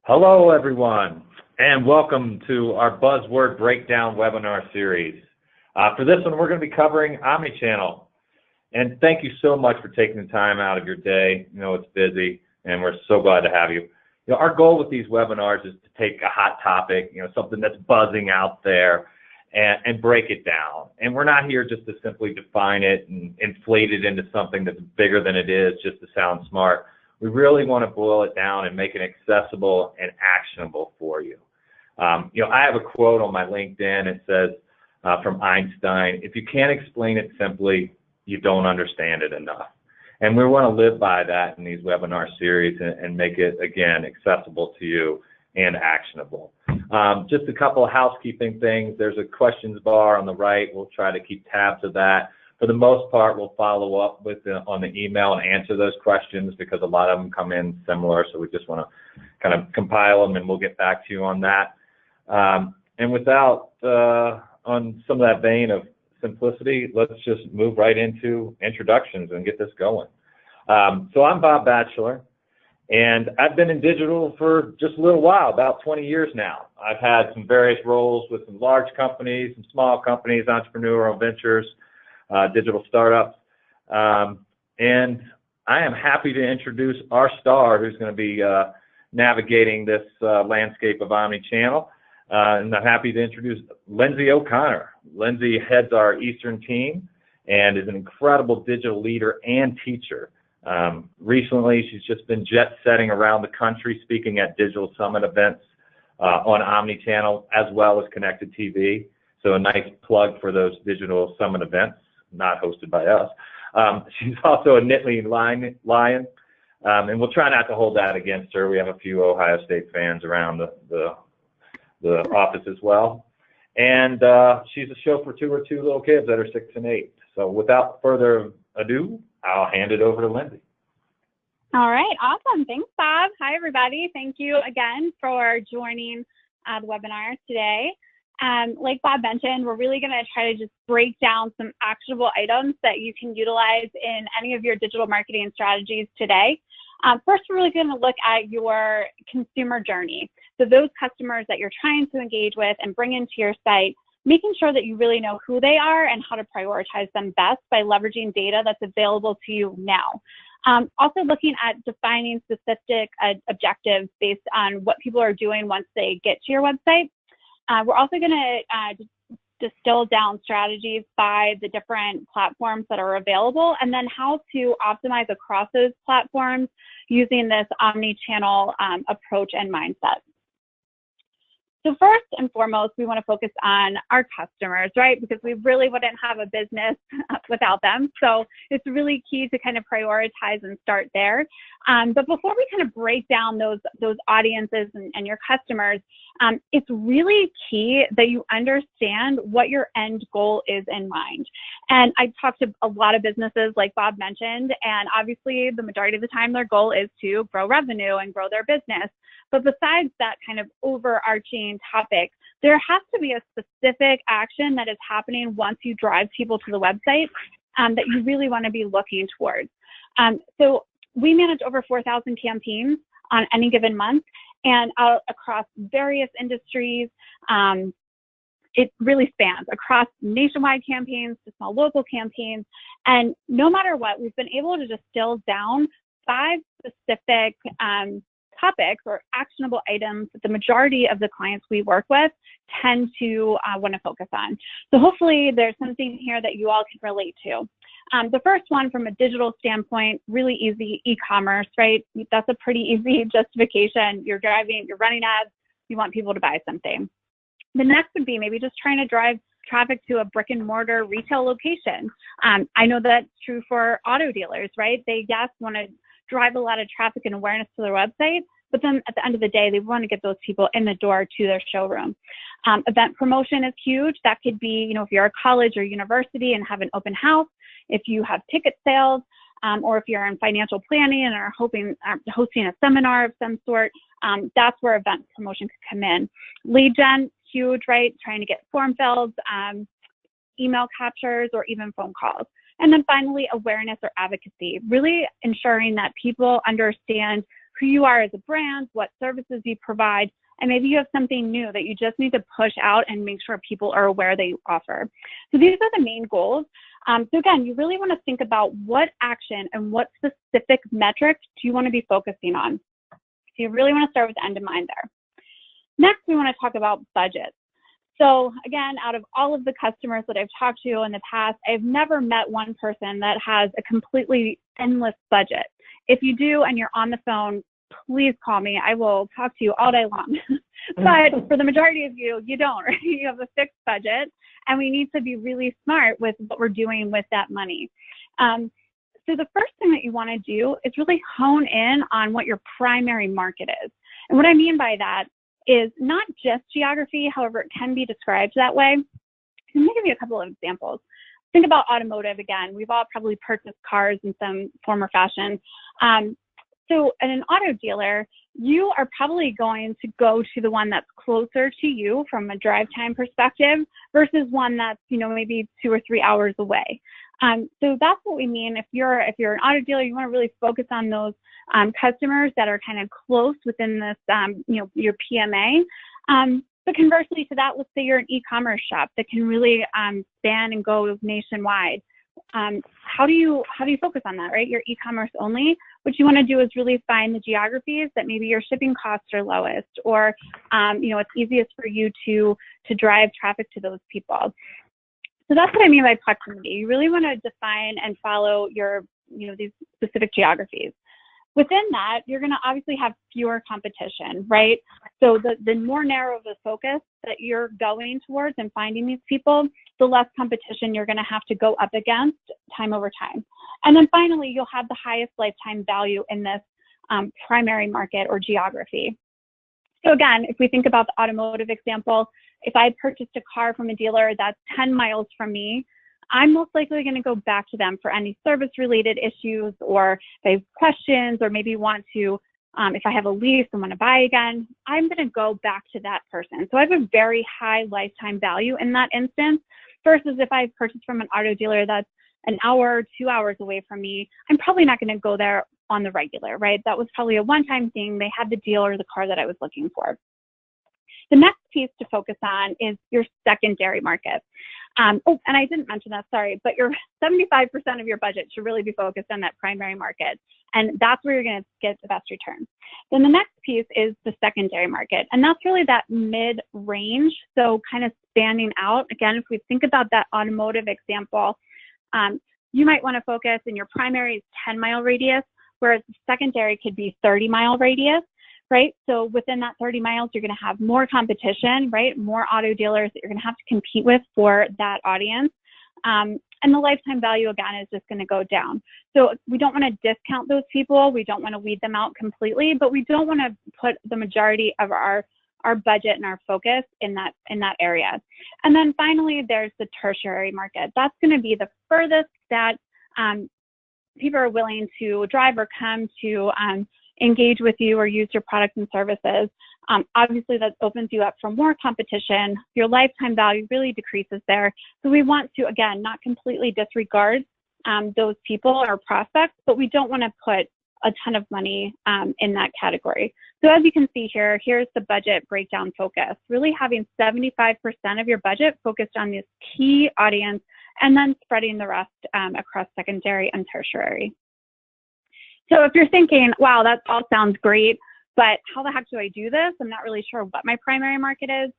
Hello, everyone, and welcome to our Buzzword Breakdown webinar series. For this one, we're going to be covering Omnichannel. And thank you so much for taking the time out of your day. You know, it's busy, and we're so glad to have you. Our goal with these webinars is to take a hot topic, something that's buzzing out there, and break it down. And we're not here just to simply define it and inflate it into something that's bigger than it is just to sound smart. We really want to boil it down and make it accessible and actionable for you. I have a quote on my LinkedIn. It says from Einstein, if you can't explain it simply, you don't understand it enough. And we want to live by that in these webinar series and make it, again, accessible to you and actionable. Just a couple of housekeeping things. There's a questions bar on the right. We'll try to keep tabs of that. For the most part, we'll follow up on the email and answer those questions because a lot of them come in similar, so we just want to kind of compile them and we'll get back to you on that. And without, on some of that vein of simplicity, let's just move right into introductions and get this going. So I'm Bob Batchelor, and I've been in digital for just a little while, about 20 years now. I've had some various roles with some large companies, some small companies, entrepreneurial ventures, digital startups, and I am happy to introduce our star who's going to be navigating this landscape of Omnichannel, and I'm happy to introduce Lindsay O'Connor. Lindsay heads our Eastern team and is an incredible digital leader and teacher. Recently, she's just been jet-setting around the country speaking at digital summit events on Omnichannel as well as connected TV. So a nice plug for those digital summit events, not hosted by us. She's also a Nittany Lion, and we'll try not to hold that against her. We have a few Ohio State fans around the office as well. And she's a chauffeur for two little kids that are 6 and 8. So without further ado, I'll hand it over to Lindsay. All right, awesome. Thanks, Bob. Hi, everybody. Thank you again for joining the webinar today. Like Bob mentioned, we're really going to try to just break down some actionable items that you can utilize in any of your digital marketing strategies today. First, we're really going to look at your consumer journey. So those customers that you're trying to engage with and bring into your site, making sure that you really know who they are and how to prioritize them best by leveraging data that's available to you now. Also looking at defining specific objectives based on what people are doing once they get to your website. We're also going to distill down strategies by the different platforms that are available and then how to optimize across those platforms using this omni-channel approach and mindset. So first and foremost, we want to focus on our customers, right? Because we really wouldn't have a business without them. So it's really key to kind of prioritize and start there. But before we kind of break down those audiences and your customers, it's really key that you understand what your end goal is in mind. And I talked to a lot of businesses like Bob mentioned, and obviously the majority of the time their goal is to grow revenue and grow their business. But besides that kind of overarching topic, there has to be a specific action that is happening once you drive people to the website that you really want to be looking towards. So we manage over 4,000 campaigns on any given month and across various industries. It really spans across nationwide campaigns to small local campaigns. And no matter what, we've been able to distill down 5 specific topics or actionable items that the majority of the clients we work with tend to want to focus on. So hopefully there's something here that you all can relate to. The first one from a digital standpoint, really easy, e-commerce, right? That's a pretty easy justification. You're running ads, you want people to buy something. The next would be maybe just trying to drive traffic to a brick and mortar retail location. I know that's true for auto dealers, right? They, yes, want to drive a lot of traffic and awareness to their website, but then at the end of the day, they want to get those people in the door to their showroom. Event promotion is huge. That could be, if you're a college or university and have an open house, if you have ticket sales, or if you're in financial planning and are hosting a seminar of some sort, that's where event promotion could come in. Lead gen, huge, right? Trying to get form fills, email captures, or even phone calls. And then finally, awareness or advocacy, really ensuring that people understand who you are as a brand, what services you provide, and maybe you have something new that you just need to push out and make sure people are aware that you offer. So these are the main goals. So again, you really want to think about what action and what specific metrics do you want to be focusing on. So you really want to start with the end in mind there. Next, we want to talk about budgets. So again, out of all of the customers that I've talked to in the past, I've never met one person that has a completely endless budget. If you do and you're on the phone, please call me. I will talk to you all day long. But for the majority of you, you don't, right? You have a fixed budget, and we need to be really smart with what we're doing with that money. So the first thing that you want to do is really hone in on what your primary market is. And what I mean by that is not just geography, however, it can be described that way. Let me give you a couple of examples. Think about automotive again. We've all probably purchased cars in some form or fashion. So at an auto dealer, you are probably going to go to the one that's closer to you from a drive time perspective versus one that's, maybe 2 or 3 hours away. So that's what we mean. If you're an auto dealer, you want to really focus on those customers that are kind of close within this, your PMA. But conversely to that, let's say you're an e-commerce shop that can really span and go nationwide. How do you focus on that, right? You're e-commerce only. What you want to do is really find the geographies that maybe your shipping costs are lowest, or it's easiest for you to drive traffic to those people. So that's what I mean by proximity. You really want to define and follow your, these specific geographies. Within that, you're going to obviously have fewer competition, right? So the more narrow the focus that you're going towards and finding these people, the less competition you're going to have to go up against time over time. And then finally, you'll have the highest lifetime value in this primary market or geography. So again, if we think about the automotive example, if I purchased a car from a dealer that's 10 miles from me, I'm most likely going to go back to them for any service-related issues, or if they have questions, or maybe want to, if I have a lease and want to buy again, I'm going to go back to that person. So I have a very high lifetime value in that instance, versus if I purchased from an auto dealer that's an hour, 2 hours away from me, I'm probably not going to go there on the regular, right? That was probably a one-time thing. They had the deal or the car that I was looking for. The next piece to focus on is your secondary market. And I didn't mention that, sorry, but your 75% of your budget should really be focused on that primary market. And that's where you're going to get the best return. Then the next piece is the secondary market. And that's really that mid-range. So kind of spanning out. Again, if we think about that automotive example, you might want to focus in your primary is 10-mile radius, whereas the secondary could be 30-mile radius. Right? So within that 30 miles, you're going to have more competition, right? More auto dealers that you're going to have to compete with for that audience. And the lifetime value, again, is just going to go down. So we don't want to discount those people. We don't want to weed them out completely, but we don't want to put the majority of our budget and our focus in that area. And then finally, there's the tertiary market. That's going to be the furthest that people are willing to drive or come to engage with you or use your products and services. Obviously, that opens you up for more competition. Your lifetime value really decreases there. So we want to, again, not completely disregard those people or prospects, but we don't want to put a ton of money in that category. So as you can see here, here's the budget breakdown focus, really having 75% of your budget focused on this key audience, and then spreading the rest across secondary and tertiary. So if you're thinking, wow, that all sounds great, but how the heck do I do this? I'm not really sure what my primary market is.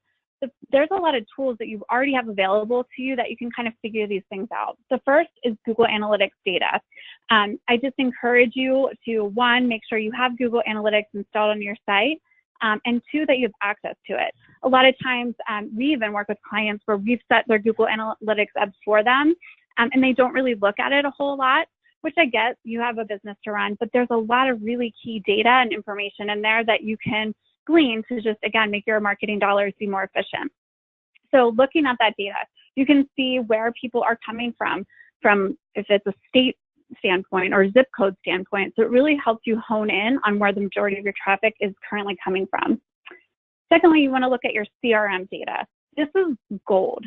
There's a lot of tools that you already have available to you that you can kind of figure these things out. The first is Google Analytics data. I just encourage you to, one, make sure you have Google Analytics installed on your site, and two, that you have access to it. A lot of times, we even work with clients where we've set their Google Analytics up for them, and they don't really look at it a whole lot, which I get, you have a business to run, but there's a lot of really key data and information in there that you can glean to just, again, make your marketing dollars be more efficient. So looking at that data, you can see where people are coming from if it's a state standpoint or zip code standpoint. So it really helps you hone in on where the majority of your traffic is currently coming from. Secondly, you want to look at your CRM data. This is gold.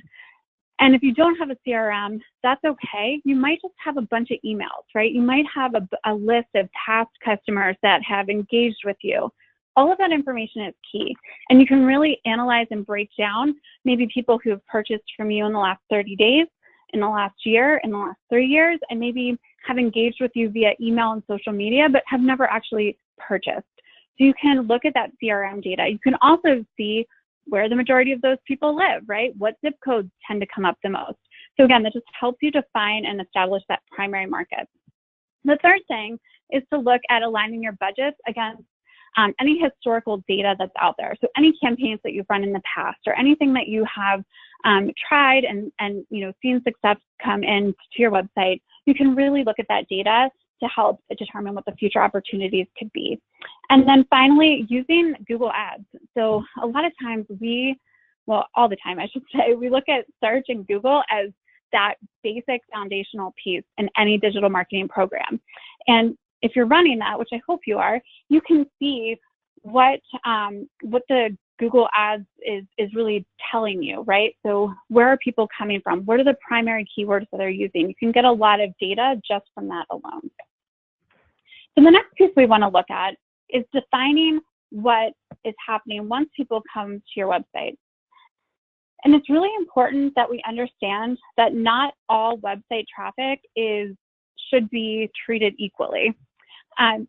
And if you don't have a CRM, that's okay. You might just have a bunch of emails, right? You might have a list of past customers that have engaged with you. All of that information is key. And you can really analyze and break down maybe people who have purchased from you in the last 30 days, in the last year, in the last 3 years, and maybe have engaged with you via email and social media, but have never actually purchased. So you can look at that CRM data. You can also see where the majority of those people live, right? What zip codes tend to come up the most. So again, that just helps you define and establish that primary market. The third thing is to look at aligning your budgets against any historical data that's out there. So any campaigns that you've run in the past or anything that you have tried and seen success come in to your website, you can really look at that data to help determine what the future opportunities could be. And then finally, using Google Ads. So a lot of times all the time I should say, we look at search and Google as that basic foundational piece in any digital marketing program. And if you're running that, which I hope you are, you can see what the Google Ads is really telling you, right? So where are people coming from? What are the primary keywords that they're using? You can get a lot of data just from that alone. So the next piece we want to look at is defining what is happening once people come to your website. And it's really important that we understand that not all website traffic should be treated equally.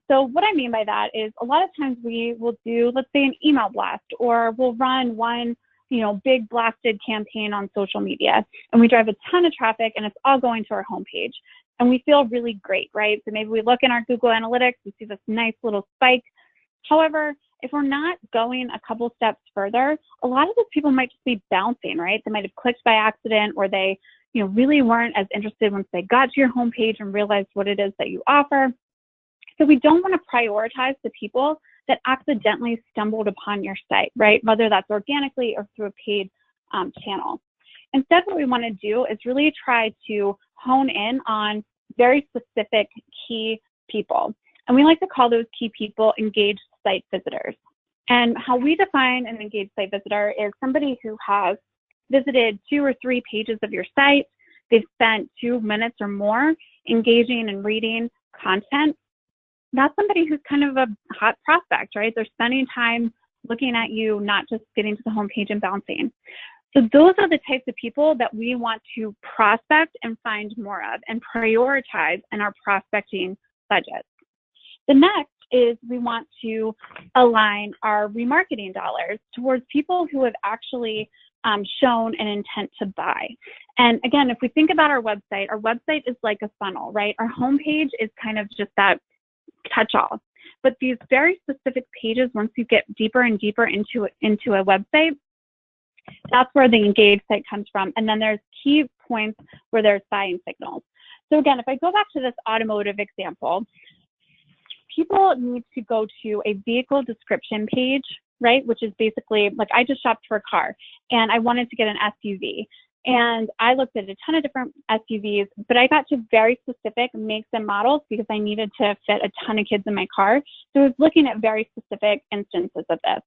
So what I mean by that is a lot of times we will do, let's say, an email blast, or we'll run one, big blasted campaign on social media, and we drive a ton of traffic and it's all going to our homepage. And we feel really great, right? So maybe we look in our Google Analytics, we see this nice little spike. However, if we're not going a couple steps further, a lot of those people might just be bouncing, right? They might have clicked by accident, or they, really weren't as interested once they got to your homepage and realized what it is that you offer. So we don't want to prioritize the people that accidentally stumbled upon your site, right? Whether that's organically or through a paid channel. Instead, what we want to do is really try to hone in on very specific key people. And we like to call those key people engaged site visitors. And how we define an engaged site visitor is somebody who has visited 2 or 3 pages of your site. They've spent 2 minutes or more engaging and reading content. That's somebody who's kind of a hot prospect, right? They're spending time looking at you, not just getting to the homepage and bouncing. So those are the types of people that we want to prospect and find more of and prioritize in our prospecting budgets. The next is we want to align our remarketing dollars towards people who have actually shown an intent to buy. And again, if we think about our website is like a funnel, right? Our homepage is kind of just that catch-all. But these very specific pages, once you get deeper and deeper into a website, that's where the engaged site comes from. And then there's key points where there's buying signals. So again, if I go back to this automotive example, people need to go to a vehicle description page, right? Which is basically like, I just shopped for a car and I wanted to get an SUV. And I looked at a ton of different SUVs, but I got to very specific makes and models because I needed to fit a ton of kids in my car. So I was looking at very specific instances of this.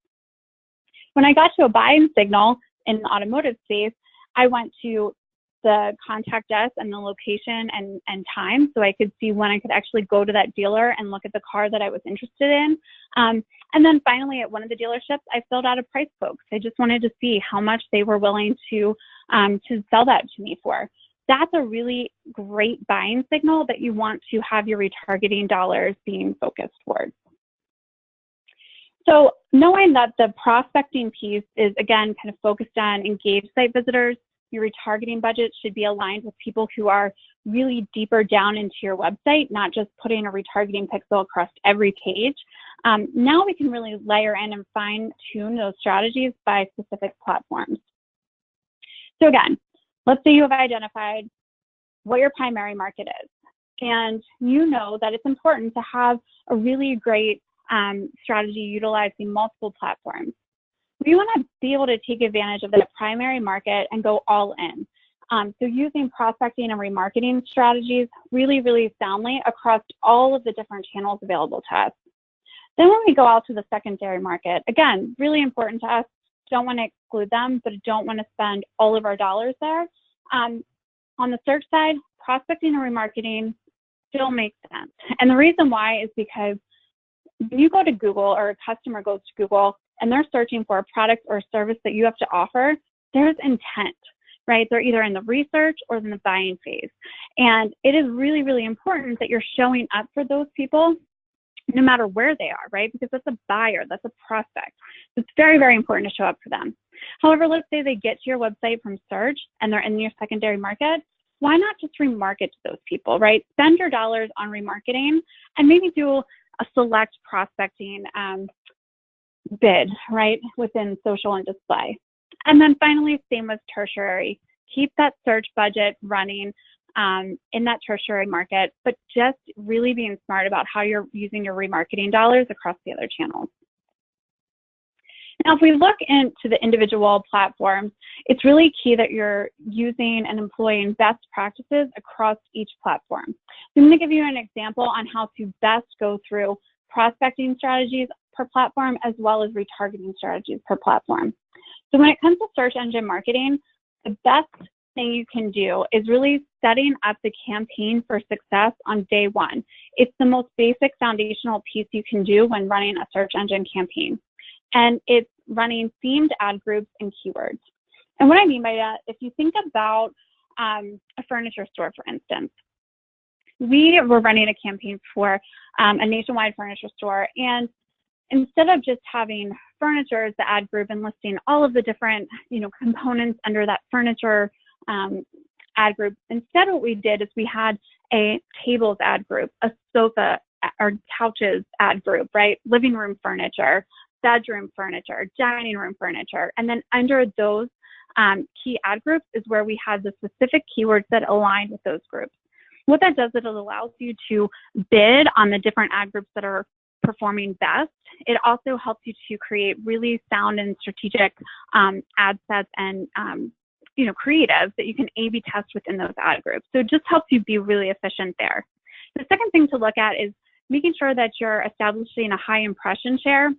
When I got to a buying signal in the automotive space, I went to the contact us and the location and time, so I could see when I could actually go to that dealer and look at the car that I was interested in. And then finally, at one of the dealerships, I filled out a price quote. I just wanted to see how much they were willing to sell that to me for. That's a really great buying signal that you want to have your retargeting dollars being focused towards. So knowing that the prospecting piece is, again, kind of focused on engaged site visitors, your retargeting budget should be aligned with people who are really deeper down into your website, not just putting a retargeting pixel across every page. Now we can really layer in and fine tune those strategies by specific platforms. So again, let's say you have identified what your primary market is, and you know that it's important to have a really great strategy utilizing multiple platforms. We want to be able to take advantage of that primary market and go all in. So using prospecting and remarketing strategies really, really soundly across all of the different channels available to us. Then when we go out to the secondary market, again, really important to us, don't want to exclude them, but don't want to spend all of our dollars there. On the search side, prospecting and remarketing still makes sense. And the reason why is because when you go to Google or a customer goes to Google and they're searching for a product or service that you have to offer, there's intent, right? They're either in the research or in the buying phase. And it is really, really important that you're showing up for those people no matter where they are, right? Because that's a buyer, that's a prospect. It's very, very important to show up for them. However, let's say they get to your website from search and they're in your secondary market. Why not just remarket to those people, right? Spend your dollars on remarketing and maybe do a select prospecting bid, right, within social and display. And then finally, same with tertiary. Keep that search budget running in that tertiary market, but just really being smart about how you're using your remarketing dollars across the other channels. Now, if we look into the individual platforms, it's really key that you're using and employing best practices across each platform. So I'm going to give you an example on how to best go through prospecting strategies per platform as well as retargeting strategies per platform. So when it comes to search engine marketing, the best thing you can do is really setting up the campaign for success on day one. It's the most basic foundational piece you can do when running a search engine campaign. And it's running themed ad groups and keywords. And what I mean by that, if you think about a furniture store, for instance, we were running a campaign for a nationwide furniture store. And instead of just having furniture as the ad group and listing all of the different, components under that furniture ad group, instead what we did is we had a tables ad group, a sofa or couches ad group, right? Living room furniture, bedroom furniture, dining room furniture. And then under those key ad groups is where we had the specific keywords that aligned with those groups. What that does is it allows you to bid on the different ad groups that are performing best. It also helps you to create really sound and strategic ad sets and creatives that you can A/B test within those ad groups. So it just helps you be really efficient there. The second thing to look at is making sure that you're establishing a high impression share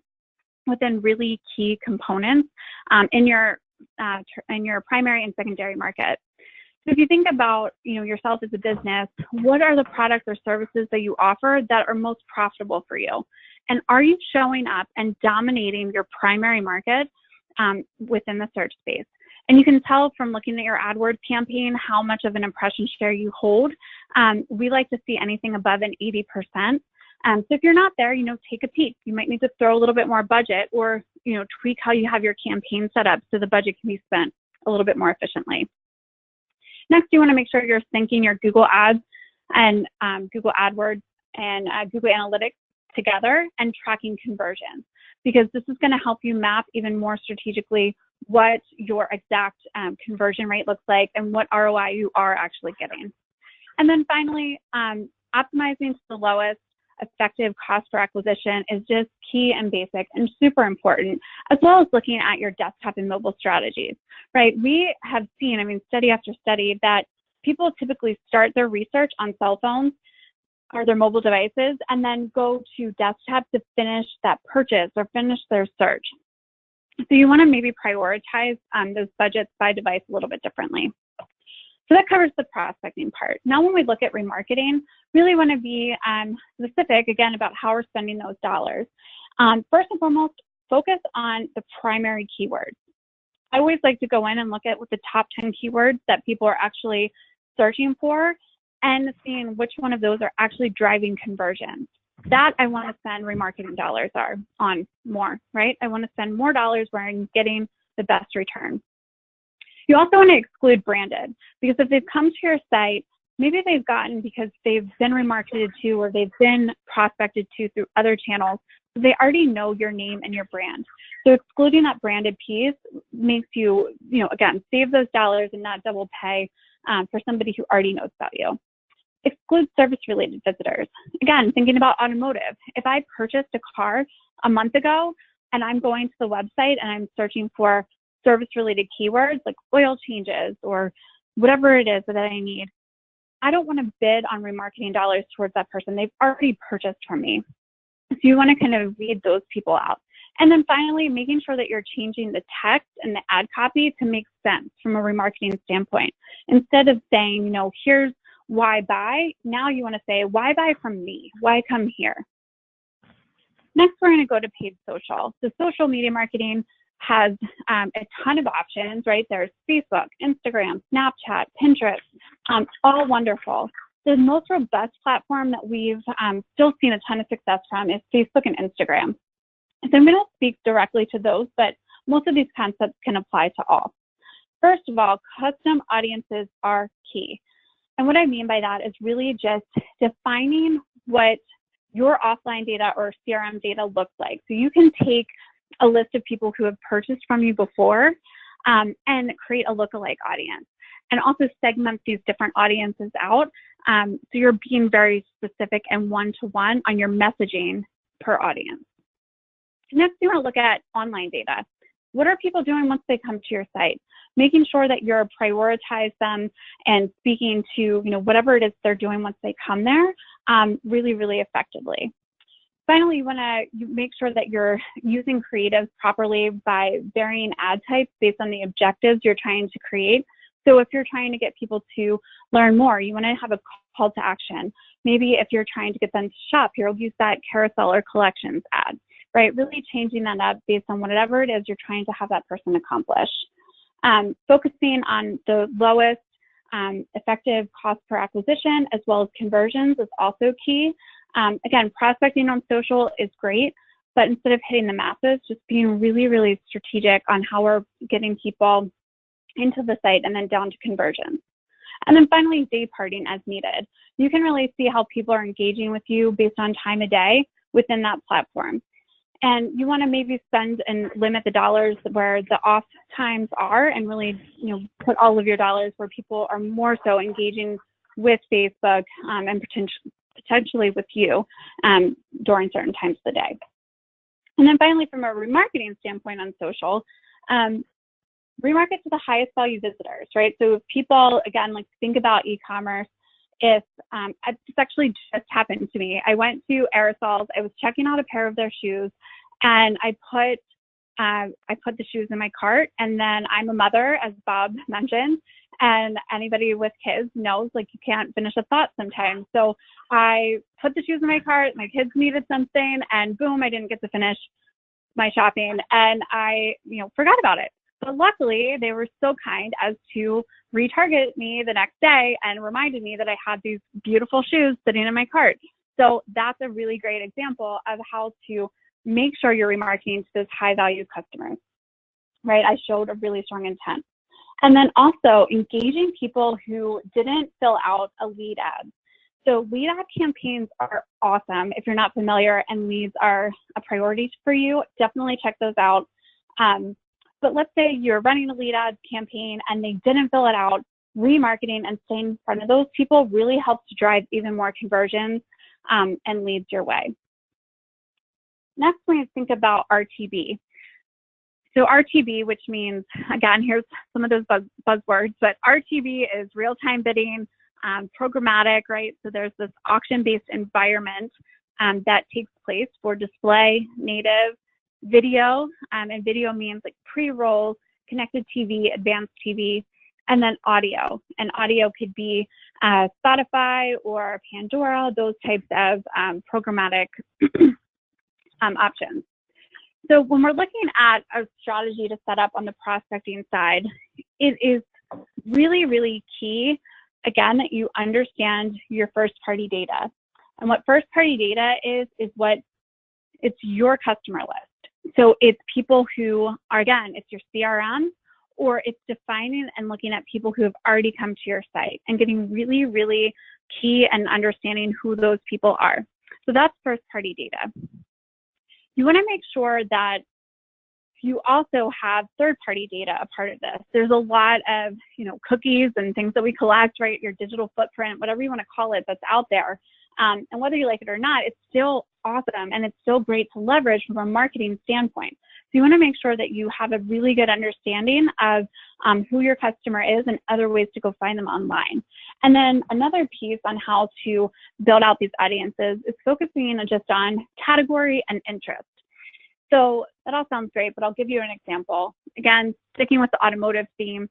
within really key components in your primary and secondary market. So if you think about yourself as a business, what are the products or services that you offer that are most profitable for you? And are you showing up and dominating your primary market within the search space? And you can tell from looking at your AdWords campaign how much of an impression share you hold. We like to see anything above an 80%. So if you're not there, take a peek. You might need to throw a little bit more budget or, tweak how you have your campaign set up so the budget can be spent a little bit more efficiently. Next, you want to make sure you're syncing your Google Ads and Google AdWords and Google Analytics together and tracking conversions, because this is going to help you map even more strategically what your exact conversion rate looks like and what ROI you are actually getting. And then finally, optimizing to the lowest effective cost per acquisition is just key and basic and super important, as well as looking at your desktop and mobile strategies, right? We have seen, study after study, that people typically start their research on cell phones or their mobile devices and then go to desktop to finish that purchase or finish their search. So you want to maybe prioritize those budgets by device a little bit differently. So that covers the prospecting part. Now, when we look at remarketing, really want to be specific, again, about how we're spending those dollars. First and foremost, focus on the primary keywords. I always like to go in and look at what the top 10 keywords that people are actually searching for and seeing which one of those are actually driving conversions. That I want to spend remarketing dollars on more, right? I want to spend more dollars where I'm getting the best return. You also want to exclude branded, because if they've come to your site, maybe they've gotten because they've been remarketed to or they've been prospected to through other channels. So they already know your name and your brand. So excluding that branded piece makes you, again, save those dollars and not double pay for somebody who already knows about you. Exclude service-related visitors. Again, thinking about automotive. If I purchased a car a month ago and I'm going to the website and I'm searching for service-related keywords like oil changes or whatever it is that I need, I don't want to bid on remarketing dollars towards that person. They've already purchased from me. So you want to kind of weed those people out. And then finally, making sure that you're changing the text and the ad copy to make sense from a remarketing standpoint. Instead of saying, you know, here's why buy, now you want to say, why buy from me? Why come here? Next, we're going to go to paid social. So social media marketing has a ton of options, right? There's Facebook, Instagram, Snapchat, Pinterest, all wonderful. The most robust platform that we've still seen a ton of success from is Facebook and Instagram. So I'm going to speak directly to those, but most of these concepts can apply to all. First of all, custom audiences are key. And what I mean by that is really just defining what your offline data or CRM data looks like. So you can take a list of people who have purchased from you before and create a lookalike audience, and also segment these different audiences out. So you're being very specific and one-to-one on your messaging per audience. Next, you want to look at online data. What are people doing once they come to your site? Making sure that you're prioritize them and speaking to, you know, whatever it is they're doing once they come there really, really effectively. Finally, you want to make sure that you're using creatives properly by varying ad types based on the objectives you're trying to create. So if you're trying to get people to learn more, you want to have a call to action. Maybe if you're trying to get them to shop, you'll use that carousel or collections ad, right? Really changing that up based on whatever it is you're trying to have that person accomplish. Focusing on the lowest effective cost per acquisition as well as conversions is also key. Again, prospecting on social is great, but instead of hitting the masses, just being really, really strategic on how we're getting people into the site and then down to conversions. And then finally, day parting as needed. You can really see how people are engaging with you based on time of day within that platform. And you want to maybe spend and limit the dollars where the off times are, and really, you know, put all of your dollars where people are more so engaging with Facebook and potentially with you during certain times of the day. And then finally, from a remarketing standpoint on social, remarket to the highest value visitors, right? So if people, again, like think about e-commerce, if this actually just happened to me. I went to Aerosols, I was checking out a pair of their shoes, and I put the shoes in my cart, and then I'm a mother, as Bob mentioned, and anybody with kids knows, like, you can't finish a thought sometimes. So I put the shoes in my cart, my kids needed something, and boom, I didn't get to finish my shopping, and I, you know, forgot about it. But luckily, they were so kind as to retarget me the next day and reminded me that I had these beautiful shoes sitting in my cart. So that's a really great example of how to make sure you're remarketing to those high value customers, right? I showed a really strong intent. And then also engaging people who didn't fill out a lead ad. So lead ad campaigns are awesome. If you're not familiar and leads are a priority for you, definitely check those out. But let's say you're running a lead ad campaign and they didn't fill it out, remarketing and staying in front of those people really helps to drive even more conversions and leads your way. Next, we're going to think about RTB. So RTB, which means, again, here's some of those buzzwords, but RTB is real-time bidding, programmatic, right? So there's this auction-based environment that takes place for display, native, video, and video means like pre-roll, connected TV, advanced TV, and then audio. And audio could be Spotify or Pandora, those types of programmatic options. So when we're looking at a strategy to set up on the prospecting side, it is really, really key, again, that you understand your first-party data. And what first-party data is what it's your customer list. So it's people who are, again, it's your CRM, or it's defining and looking at people who have already come to your site and getting really, really key and understanding who those people are. So that's first-party data. You want to make sure that you also have third-party data a part of this. There's a lot of, you know, cookies and things that we collect, right? Your digital footprint, whatever you want to call it, that's out there. And whether you like it or not, it's still awesome and it's still great to leverage from a marketing standpoint. So you want to make sure that you have a really good understanding of who your customer is and other ways to go find them online. And then another piece on how to build out these audiences is focusing just on category and interest. So that all sounds great, but I'll give you an example. Again, sticking with the automotive theme,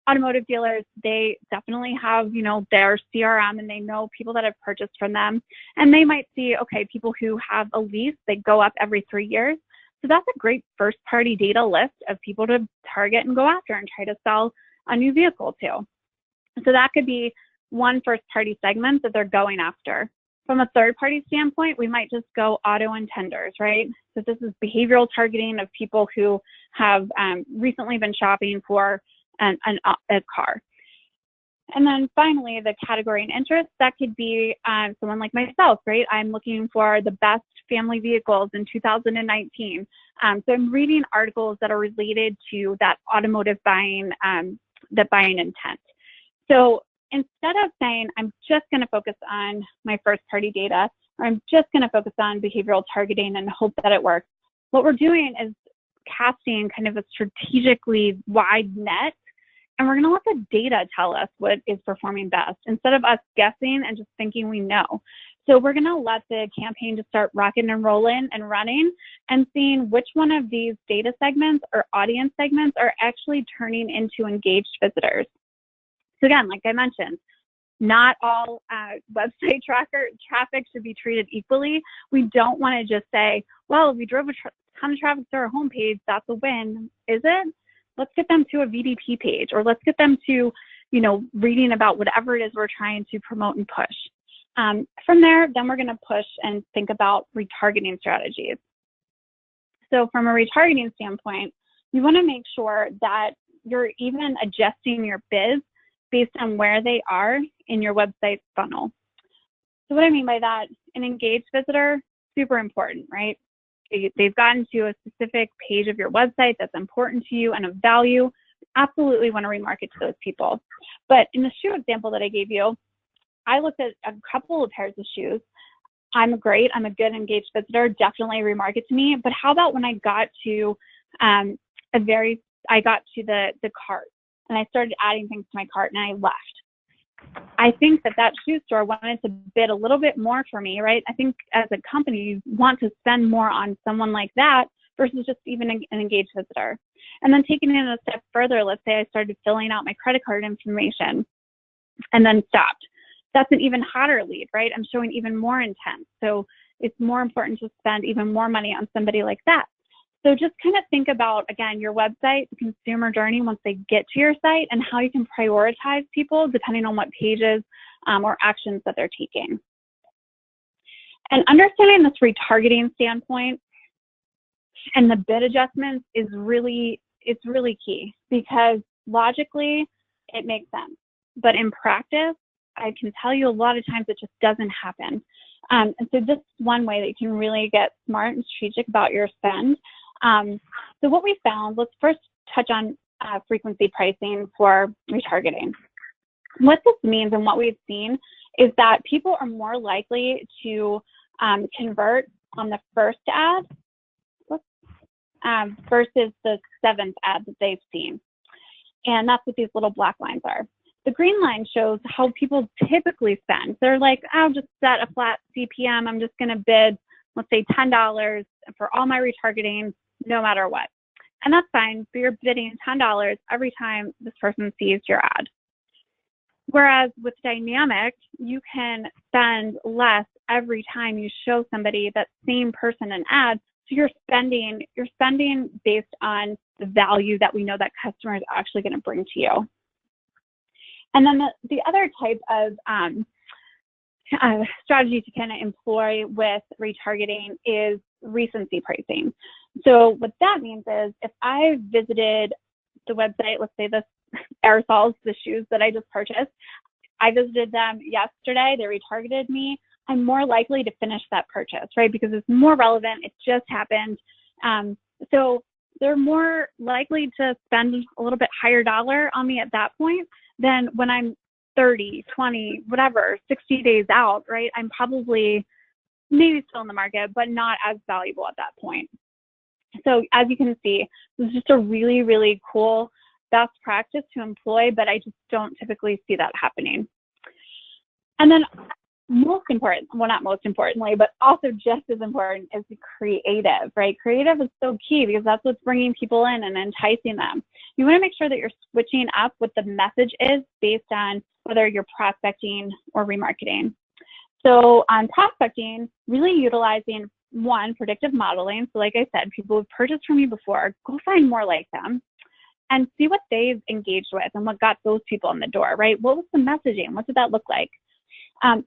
automotive dealers, they definitely have, their CRM, and they know people that have purchased from them. And they might see, okay, people who have a lease, they go up every 3 years. So that's a great first party data list of people to target and go after and try to sell a new vehicle to. So that could be one first party segment that they're going after. From a third party standpoint, we might just go auto intenders, right? So this is behavioral targeting of people who have recently been shopping for a car. And then finally, the category and interest, that could be someone like myself, right? I'm looking for the best family vehicles in 2019. So I'm reading articles that are related to that automotive buying, the buying intent. So instead of saying, I'm just going to focus on my first party data, or I'm just going to focus on behavioral targeting and hope that it works, what we're doing is casting kind of a strategically wide net, and we're going to let the data tell us what is performing best instead of us guessing and just thinking we know. So we're going to let the campaign just start rocking and rolling and running and seeing which one of these data segments or audience segments are actually turning into engaged visitors. So again, like I mentioned, not all website traffic should be treated equally. We don't want to just say, well, if we drove a ton of traffic to our homepage, that's a win. Is it? Let's get them to a VDP page, or let's get them to, reading about whatever it is we're trying to promote and push. From there, then we're going to push and think about retargeting strategies. So from a retargeting standpoint, you want to make sure that you're even adjusting your bids based on where they are in your website funnel. So what I mean by that, an engaged visitor, super important, right? They've gotten to a specific page of your website that's important to you and of value. Absolutely want to remarket to those people. But in the shoe example that I gave you, I looked at a couple of pairs of shoes. I'm a good engaged visitor, definitely remarket to me. But how about when I got to the cart and I started adding things to my cart and I left? I think that shoe store wanted to bid a little bit more for me, right? I think as a company, you want to spend more on someone like that versus just even an engaged visitor. And then taking it a step further, let's say I started filling out my credit card information and then stopped. That's an even hotter lead, right? I'm showing even more intent. So it's more important to spend even more money on somebody like that. So just kind of think about, again, your website, the consumer journey once they get to your site, and how you can prioritize people depending on what pages or actions that they're taking. And understanding this retargeting standpoint and the bid adjustments is really key, because logically it makes sense. But in practice, I can tell you a lot of times it just doesn't happen. And so this is one way that you can really get smart and strategic about your spend. So what we found, let's first touch on frequency pricing for retargeting. What this means and what we've seen is that people are more likely to convert on the first ad versus the 7th ad that they've seen. And that's what these little black lines are. The green line shows how people typically spend. They're like, I'll just set a flat CPM. I'm just going to bid, let's say $10 for all my retargeting, no matter what. And that's fine, but you're bidding $10 every time this person sees your ad. Whereas with dynamic, you can spend less every time you show somebody that same person an ad. So you're spending based on the value that we know that customer is actually going to bring to you. And then the other type of strategy to kind of employ with retargeting is recency pricing. So what that means is if I visited the website, let's say this aerosols, the shoes that I just purchased, I visited them yesterday, they retargeted me, I'm more likely to finish that purchase, right? Because it's more relevant, it just happened. So they're more likely to spend a little bit higher dollar on me at that point than when I'm 30, 20, whatever, 60 days out, right? I'm probably maybe still in the market, but not as valuable at that point. So as you can see, this is just a really, really cool best practice to employ, but I just don't typically see that happening. And then most important, well, not most importantly, but also just as important is the creative, right? Creative is so key because that's what's bringing people in and enticing them. You want to make sure that you're switching up what the message is based on whether you're prospecting or remarketing. So on prospecting, really utilizing one, predictive modeling. So like I said, people who've purchased from you before, go find more like them and see what they've engaged with and what got those people in the door, right? What was the messaging? What did that look like?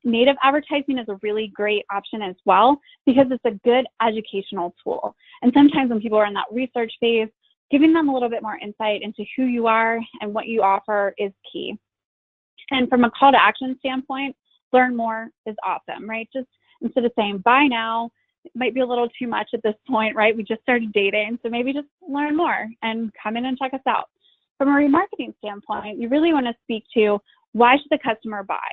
Native advertising is a really great option as well because it's a good educational tool. And sometimes when people are in that research phase, giving them a little bit more insight into who you are and what you offer is key. And from a call to action standpoint, learn more is awesome, right? Just instead of saying buy now, it might be a little too much at this point, right? We just started dating, so maybe just learn more and come in and check us out. From a remarketing standpoint, you really want to speak to why should the customer buy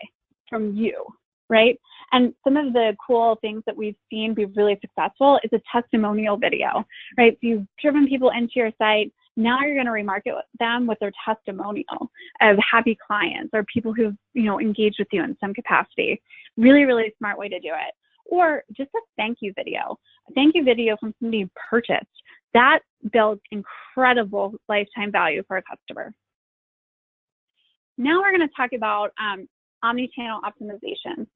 from you, right? And some of the cool things that we've seen be really successful is a testimonial video, right? So you've driven people into your site. Now you're going to remarket them with their testimonial of happy clients or people who've, engaged with you in some capacity. Really, really smart way to do it. Or just a thank you video. A thank you video from somebody who purchased. That builds incredible lifetime value for a customer. Now we're going to talk about omnichannel optimization.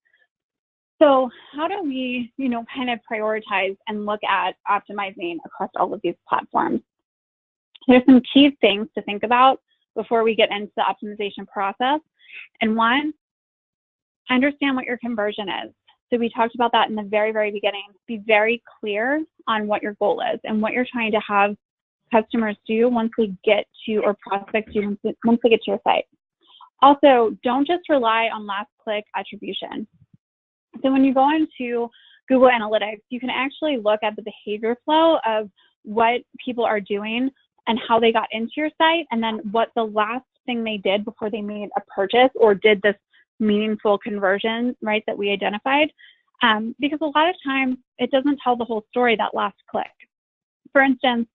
So how do we, kind of prioritize and look at optimizing across all of these platforms? There's some key things to think about before we get into the optimization process. And one, understand what your conversion is. So we talked about that in the very, very beginning. Be very clear on what your goal is and what you're trying to have customers do once they get to, or prospects do once they get to your site. Also, don't just rely on last click attribution. So when you go into Google Analytics, you can actually look at the behavior flow of what people are doing and how they got into your site, and then what the last thing they did before they made a purchase or did this meaningful conversion, right, that we identified. Because a lot of times it doesn't tell the whole story, that last click. For instance,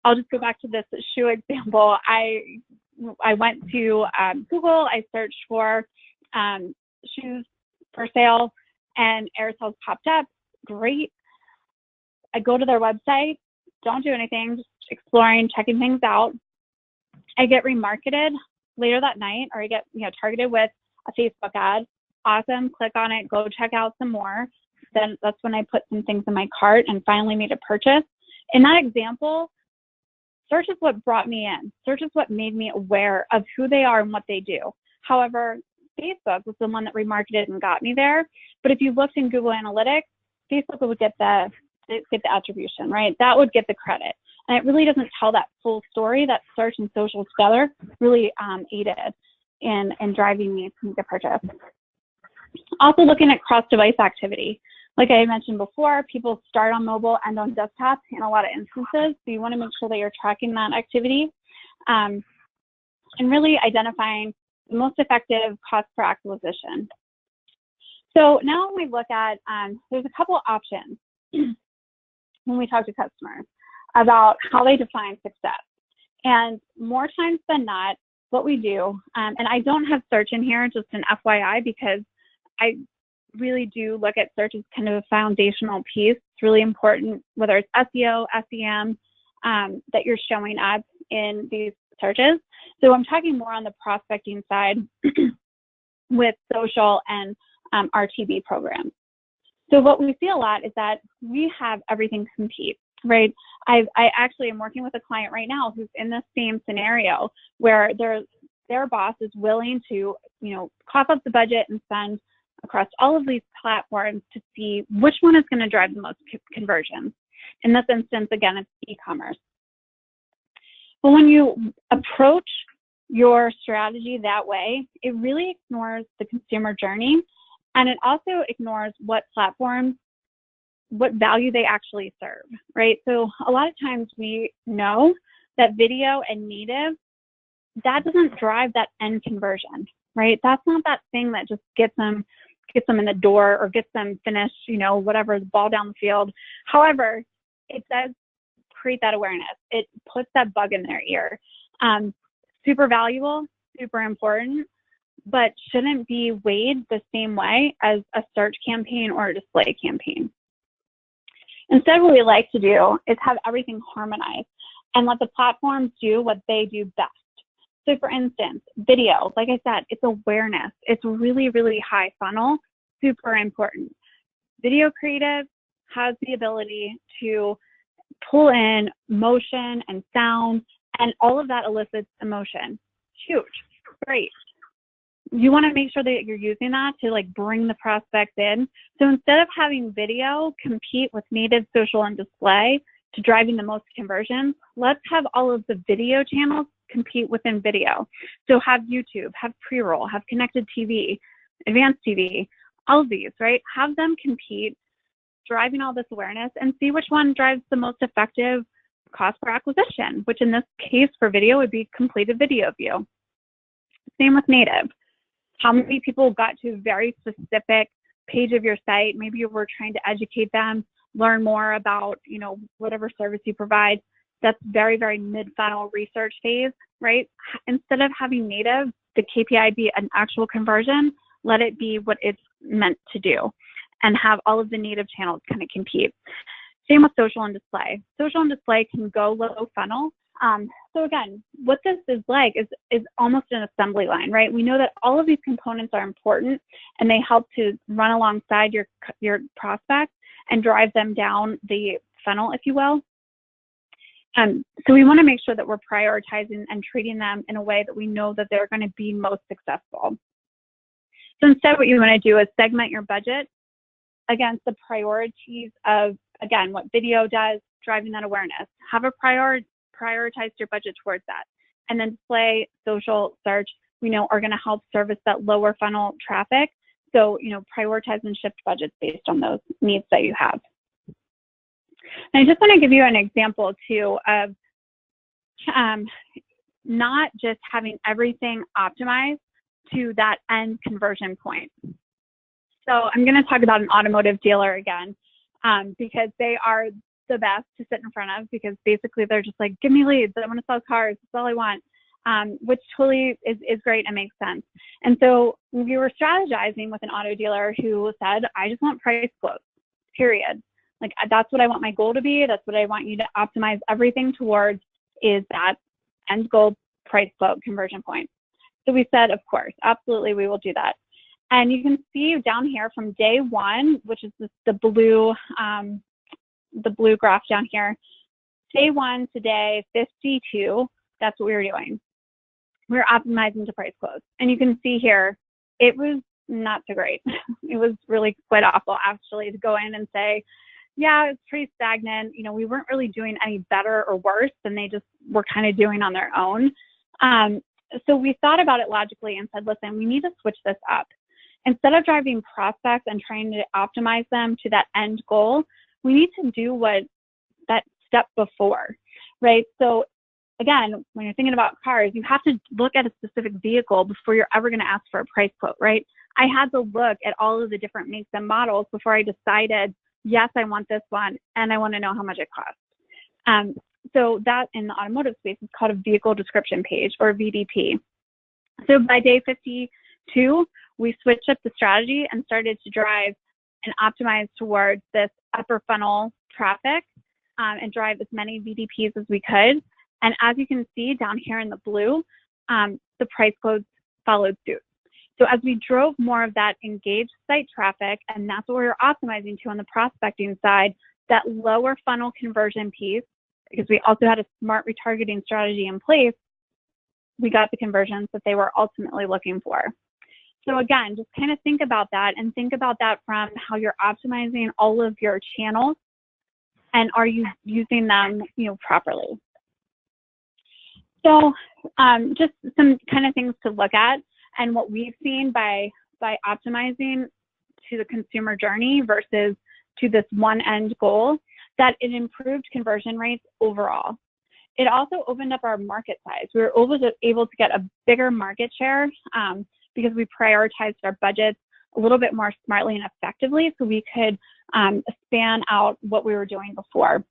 I'll just go back to this shoe example. I went to Google, I searched for shoes for sale, and aerosols popped up. Great. I go to their website, don't do anything, just exploring, checking things out. I get remarketed later that night, or I get targeted with a Facebook ad. Awesome, click on it, go check out some more. Then that's when I put some things in my cart and finally made a purchase. In that example, search is what brought me in. Search is what made me aware of who they are and what they do. However, Facebook was the one that remarketed and got me there. But if you looked in Google Analytics, Facebook would get the attribution, right? That would get the credit. And it really doesn't tell that full story that search and social together really aided in driving me to make a purchase. Also looking at cross-device activity. Like I mentioned before, people start on mobile and on desktop in a lot of instances. So you want to make sure that you're tracking that activity and really identifying the most effective cost per acquisition. So now when we look at, there's a couple options when we talk to customers about how they define success. And more times than not, what we do, and I don't have search in here, just an FYI, because I really do look at search as kind of a foundational piece. It's really important, whether it's SEO, SEM, that you're showing up in these searches. So I'm talking more on the prospecting side with social and RTB programs. So what we see a lot is that we have everything compete, right? I actually am working with a client right now who's in the same scenario where their boss is willing to, cough up the budget and spend across all of these platforms to see which one is going to drive the most conversions. In this instance, again, it's e-commerce. But when you approach your strategy that way, it really ignores the consumer journey, and it also ignores what platforms, what value they actually serve, right? So a lot of times we know that video and native, that doesn't drive that end conversion, right? That's not that thing that just gets them in the door or gets them finished, whatever, the ball down the field. However, it does create that awareness. It puts that bug in their ear. Super valuable, super important, but shouldn't be weighed the same way as a search campaign or a display campaign. Instead, what we like to do is have everything harmonized and let the platforms do what they do best. So for instance, video, like I said, it's awareness. It's really, really high funnel, super important. Video creative has the ability to pull in motion and sound, and all of that elicits emotion. Huge, great. You want to make sure that you're using that to like bring the prospects in. So instead of having video compete with native, social, and display to driving the most conversions, let's have all of the video channels compete within video. So have YouTube, have pre-roll, have connected TV, advanced TV, all of these, right? Have them compete, driving all this awareness, and see which one drives the most effective cost per acquisition, which in this case for video would be completed video view. Same with native. How many people got to a very specific page of your site? Maybe you were trying to educate them, learn more about, you know, whatever service you provide. That's very, very mid-funnel research phase, right? Instead of having native, the KPI be an actual conversion, let it be what it's meant to do and have all of the native channels kind of compete. Same with social and display. Social and display can go low funnel. So again, what this is like is almost an assembly line, right? We know that all of these components are important and they help to run alongside your prospects and drive them down the funnel, if you will. So we want to make sure that we're prioritizing and treating them in a way that we know that they're going to be most successful. So instead, what you want to do is segment your budget against the priorities of, again, what video does, driving that awareness. Have a prioritize your budget towards that. And then display, social, search, we know are going to help service that lower funnel traffic. So, you know, prioritize and shift budgets based on those needs that you have. And I just want to give you an example too of not just having everything optimized to that end conversion point. So I'm going to talk about an automotive dealer again, because they are the best to sit in front of, because basically they're just like, give me leads, I want to sell cars, that's all I want, which totally is great and makes sense. And so we were strategizing with an auto dealer who said, I just want price quotes, period. Like, that's what I want my goal to be. That's what I want you to optimize everything towards, is that end goal price quote conversion point. So we said, of course, absolutely, we will do that. And you can see down here from day one, which is the blue graph down here, day one to day 52, that's what we were doing. We were optimizing to price quotes. And you can see here, it was not so great. It was really quite awful, actually, to go in and say, yeah, it's pretty stagnant. You know, we weren't really doing any better or worse than they just were kind of doing on their own. So we thought about it logically and said, listen, we need to switch this up. Instead of driving prospects and trying to optimize them to that end goal, we need to do what that step before, right? So again, when you're thinking about cars, you have to look at a specific vehicle before you're ever going to ask for a price quote, right? I had to look at all of the different makes and models before I decided, yes, I want this one, and I want to know how much it costs. So that in the automotive space is called a vehicle description page, or VDP. So by day 52, we switched up the strategy and started to drive and optimize towards this upper funnel traffic and drive as many VDPs as we could. And as you can see down here in the blue, the price quotes followed suit. So as we drove more of that engaged site traffic, and that's what we were optimizing to on the prospecting side, that lower funnel conversion piece, because we also had a smart retargeting strategy in place, we got the conversions that they were ultimately looking for. So again, just kind of think about that, and think about that from how you're optimizing all of your channels, and are you using them, you know, properly. So just some kind of things to look at, and what we've seen by optimizing to the consumer journey versus to this one end goal, that it improved conversion rates overall. It also opened up our market size. We were able to get a bigger market share because we prioritized our budgets a little bit more smartly and effectively, so we could span out what we were doing before.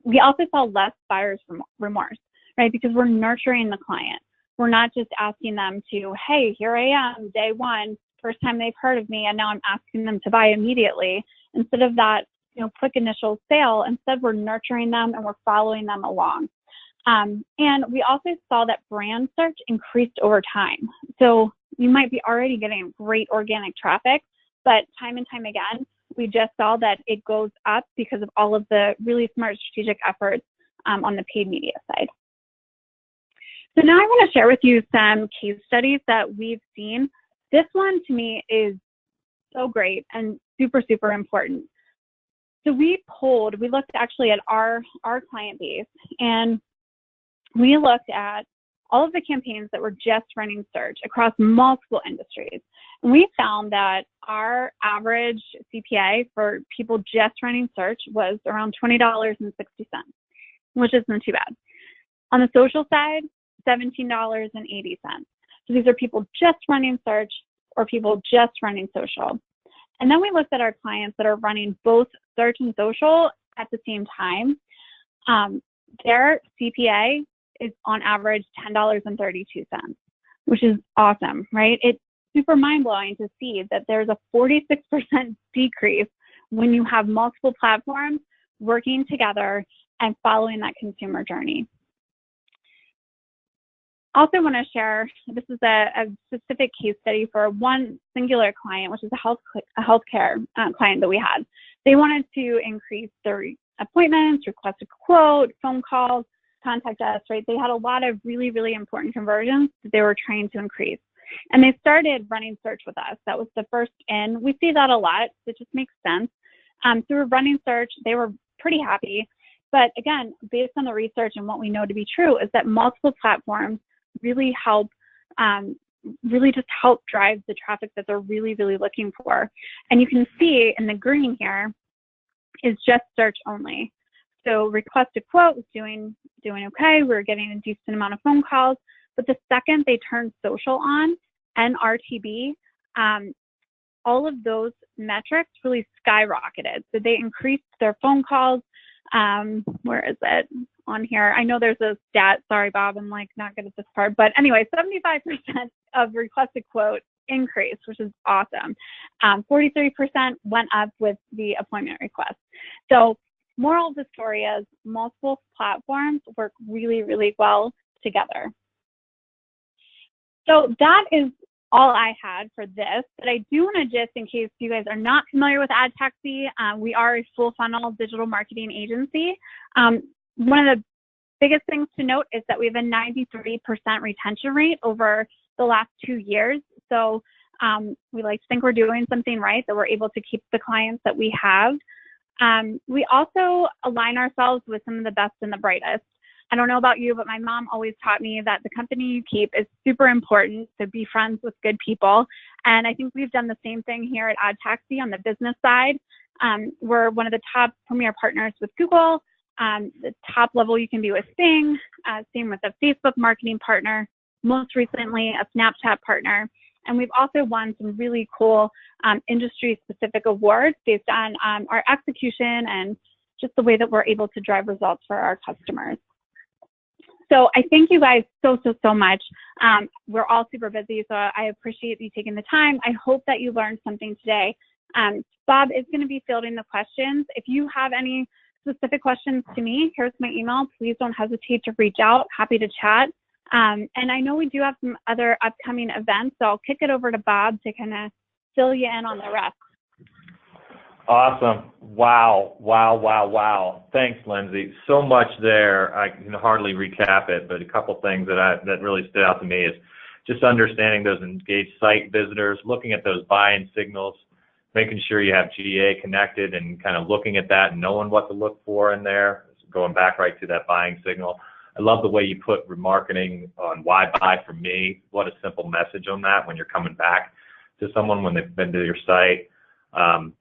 We also saw less buyer's remorse, right? Because we're nurturing the client. We're not just asking them to, hey, here I am, day one, first time they've heard of me, and now I'm asking them to buy immediately. Instead of that, quick initial sale, instead we're nurturing them and we're following them along. And we also saw that brand search increased over time. So you might be already getting great organic traffic, but time and time again, we just saw that it goes up because of all of the really smart strategic efforts on the paid media side. So now I want to share with you some case studies that we've seen. This one to me is so great and super, super important. So we looked actually at our client base, and we looked at all of the campaigns that were just running search across multiple industries. And we found that our average CPA for people just running search was around $20.60, which isn't too bad. On the social side, $17.80. So these are people just running search or people just running social. And then we looked at our clients that are running both search and social at the same time. Their CPA is on average $10.32, which is awesome, right? It's super mind-blowing to see that there's a 46% decrease when you have multiple platforms working together and following that consumer journey. Also want to share, this is a specific case study for one singular client, which is a healthcare client that we had. They wanted to increase their appointments, request a quote, phone calls, contact us, right? They had a lot of really, really important conversions that they were trying to increase. And they started running search with us. That was the first in. We see that a lot. So it just makes sense. So we're running search. They were pretty happy. But again, based on the research and what we know to be true is that multiple platforms really help, really just help drive the traffic that they're really, really looking for. And you can see in the green here is just search only. So request a quote was doing okay. We were getting a decent amount of phone calls. But the second they turned social on and RTB, all of those metrics really skyrocketed. So they increased their phone calls. Where is it on here? I know there's a stat. Sorry, Bob, I'm like not good at this part. But anyway, 75% of requested quote increased, which is awesome. 43% went up with the appointment request. So moral of the story is multiple platforms work really, really well together. So that is all I had for this, but I do want to just, in case you guys are not familiar with AdTaxi, we are a full funnel digital marketing agency. One of the biggest things to note is that we have a 93% retention rate over the last 2 years. So we like to think we're doing something right, that we're able to keep the clients that we have. We also align ourselves with some of the best and the brightest. I don't know about you, but my mom always taught me that the company you keep is super important, so be friends with good people. And I think we've done the same thing here at AdTaxi on the business side. We're one of the top premier partners with Google, the top level you can be with Bing, same with a Facebook marketing partner, most recently a Snapchat partner. And we've also won some really cool industry-specific awards based on our execution and just the way that we're able to drive results for our customers. So I thank you guys so much. We're all super busy, so I appreciate you taking the time. I hope that you learned something today. Bob is going to be fielding the questions. If you have any specific questions to me, here's my email. Please don't hesitate to reach out. Happy to chat. And I know we do have some other upcoming events, so I'll kick it over to Bob to kind of fill you in on the rest. Awesome. Wow. Thanks, Lindsay. So much there. I can hardly recap it, but a couple things that really stood out to me is just understanding those engaged site visitors, looking at those buying signals, making sure you have GA connected and kind of looking at that and knowing what to look for in there, going back right to that buying signal. I love the way you put remarketing on why buy from me. What a simple message on that when you're coming back to someone when they've been to your site.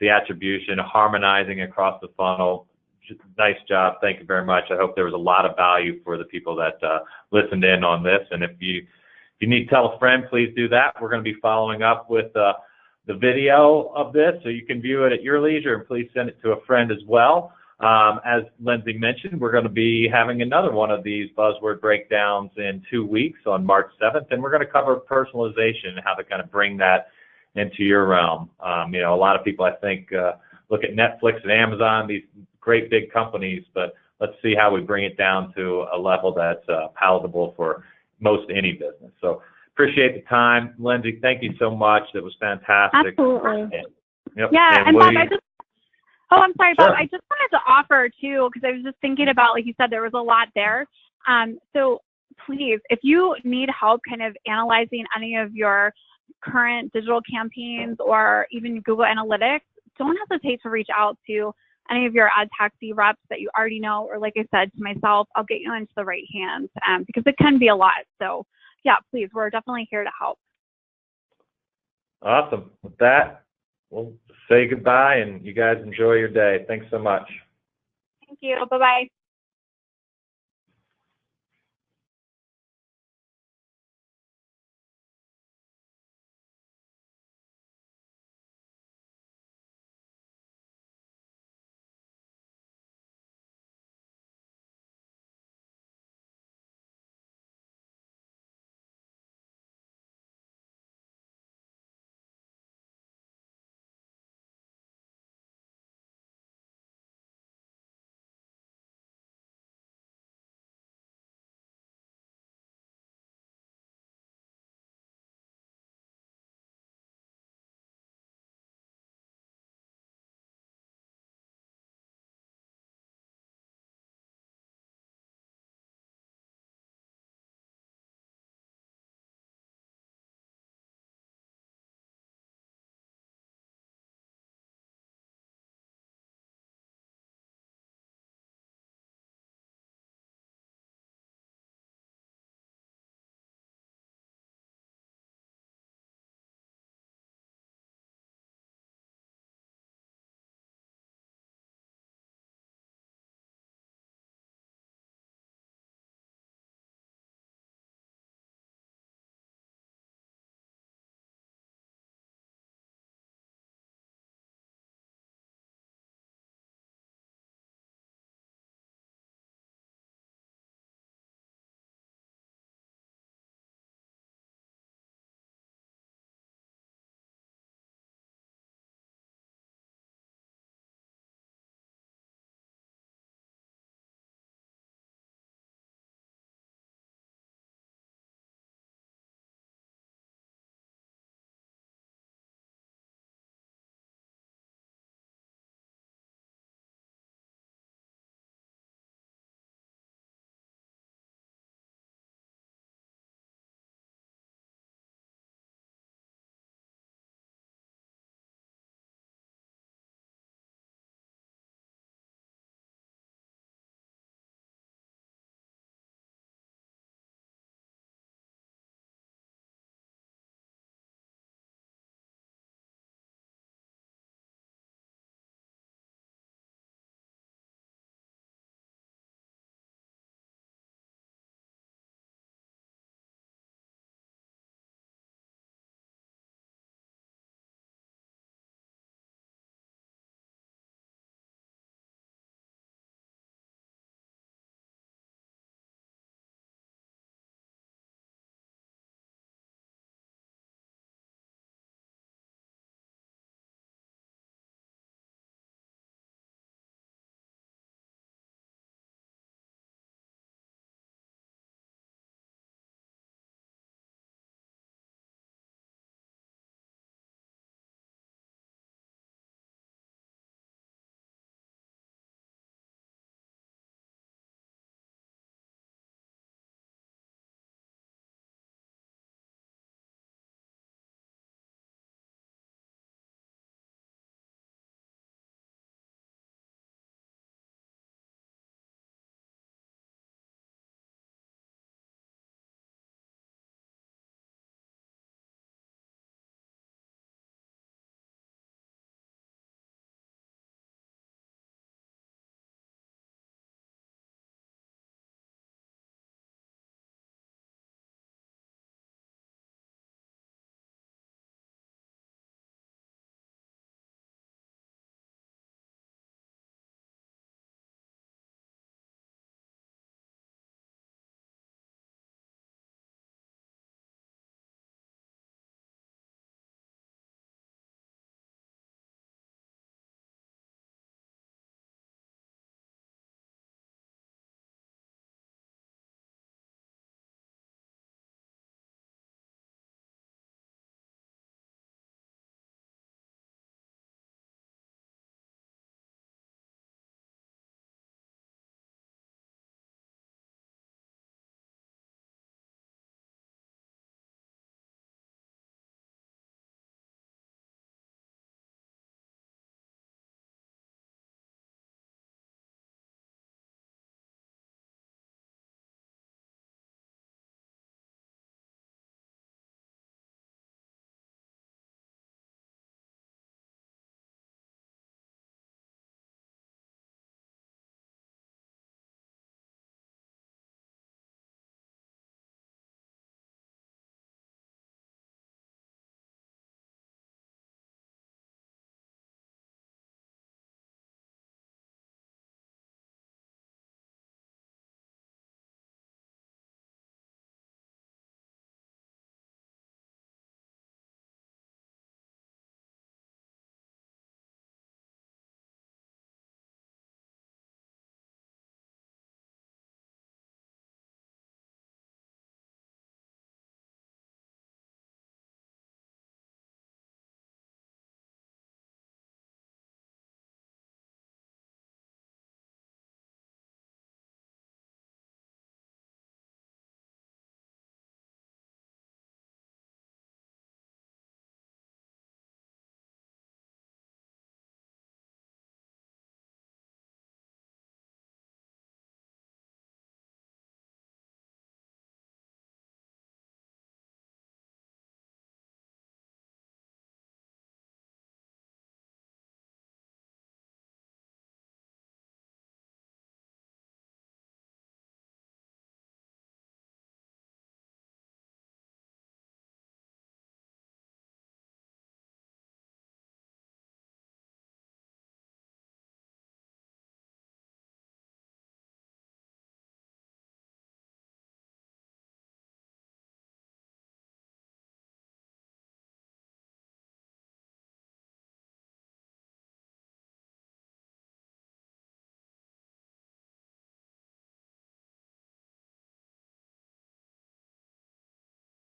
The attribution, harmonizing across the funnel. Just nice job. Thank you very much. I hope there was a lot of value for the people that listened in on this. And if you need to tell a friend, please do that. We're going to be following up with the video of this so you can view it at your leisure, and please send it to a friend as well. As Lindsay mentioned, we're going to be having another one of these buzzword breakdowns in 2 weeks on March 7th, and we're going to cover personalization and how to kind of bring that into your realm. You know, a lot of people, I think, look at Netflix and Amazon, these great big companies, but let's see how we bring it down to a level that's palatable for most any business. So appreciate the time. Lindsay, thank you so much. That was fantastic. Absolutely. Yep. Yeah, and Bob, I'm sorry, Sure. Bob, I just wanted to offer, too, because I was just thinking about, like you said, there was a lot there. So please, if you need help kind of analyzing any of your current digital campaigns or even Google Analytics, don't hesitate to reach out to any of your ad taxi reps that you already know, or like I said, to myself, I'll get you into the right hands because it can be a lot. So yeah, please, we're definitely here to help. Awesome. With that, we'll say goodbye, and you guys enjoy your day. Thanks so much. Thank you. Bye-bye.